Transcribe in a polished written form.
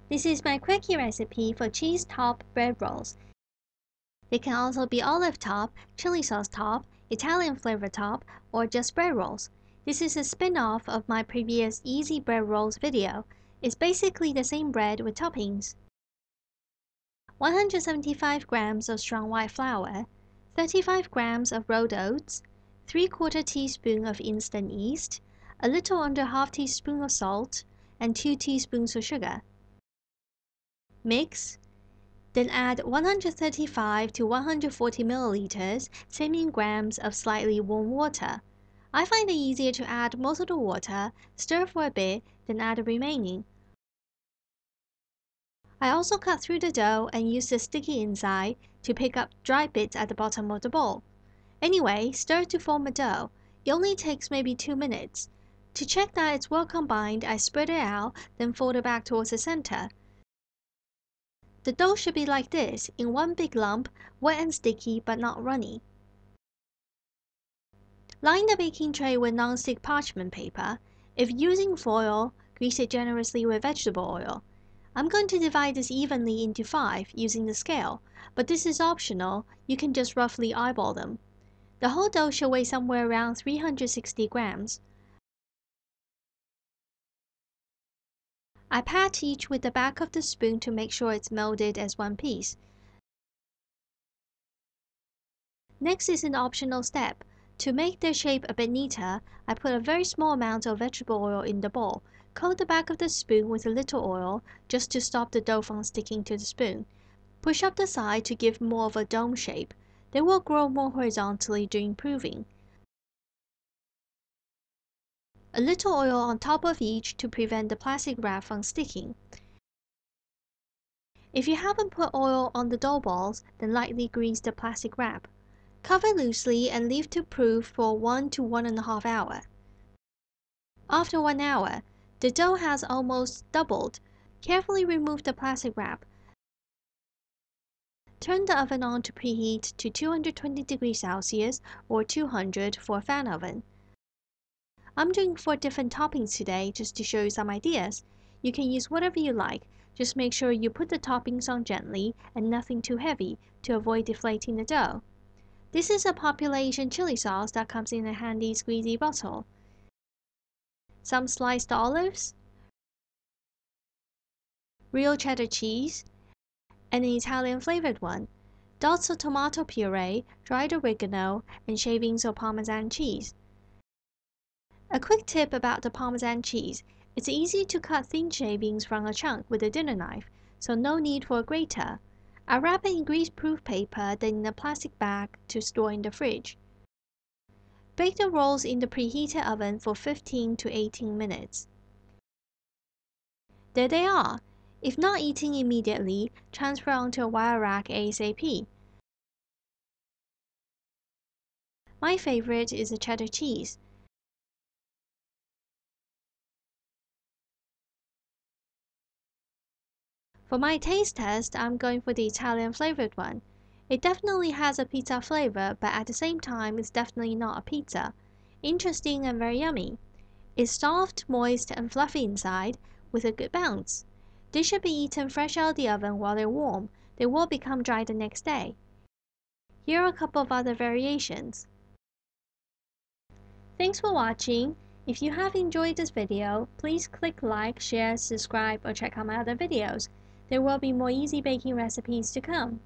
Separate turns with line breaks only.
This is my quickie recipe for cheese top bread rolls. They can also be olive top, chili sauce top, Italian flavor top, or just bread rolls. This is a spin-off of my previous easy bread rolls video. It's basically the same bread with toppings. 175 grams of strong white flour, 35 grams of rolled oats, 3/4 teaspoon of instant yeast, a little under half teaspoon of salt, and 2 teaspoons of sugar. Mix. Then add 135 to 140 milliliters, 17 grams of slightly warm water. I find it easier to add most of the water, stir for a bit, then add the remaining. I also cut through the dough and use the sticky inside to pick up dry bits at the bottom of the bowl. Anyway, stir to form a dough. It only takes maybe 2 minutes. To check that it's well combined, I spread it out, then fold it back towards the center. The dough should be like this, in one big lump, wet and sticky but not runny. Line the baking tray with nonstick parchment paper. If using foil, grease it generously with vegetable oil. I'm going to divide this evenly into 5 using the scale, but this is optional, you can just roughly eyeball them. The whole dough should weigh somewhere around 360 grams. I pat each with the back of the spoon to make sure it's molded as one piece. Next is an optional step. To make their shape a bit neater, I put a very small amount of vegetable oil in the bowl. Coat the back of the spoon with a little oil, just to stop the dough from sticking to the spoon. Push up the side to give more of a dome shape. They will grow more horizontally during proving. A little oil on top of each to prevent the plastic wrap from sticking. If you haven't put oil on the dough balls, then lightly grease the plastic wrap. Cover loosely and leave to prove for 1 to 1.5 hours. After 1 hour, the dough has almost doubled. Carefully remove the plastic wrap. Turn the oven on to preheat to 220 degrees Celsius or 200 for a fan oven. I'm doing 4 different toppings today just to show you some ideas. You can use whatever you like, just make sure you put the toppings on gently and nothing too heavy to avoid deflating the dough. This is a popular Asian chili sauce that comes in a handy squeezy bottle. Some sliced olives, real cheddar cheese, and an Italian flavored one, dots of tomato puree, dried oregano, and shavings of Parmesan cheese. A quick tip about the Parmesan cheese, it's easy to cut thin shavings from a chunk with a dinner knife, so no need for a grater. I wrap it in grease-proof paper, then in a plastic bag to store in the fridge. Bake the rolls in the preheated oven for 15 to 18 minutes. There they are. If not eating immediately, transfer onto a wire rack ASAP. My favorite is the cheddar cheese. For my taste test, I'm going for the Italian flavored one. It definitely has a pizza flavor, but at the same time it's definitely not a pizza. Interesting and very yummy. It's soft, moist, and fluffy inside, with a good bounce. They should be eaten fresh out of the oven while they're warm. They will become dry the next day. Here are a couple of other variations. Thanks for watching. If you have enjoyed this video, please click like, share, subscribe, or check out my other videos. There will be more easy baking recipes to come.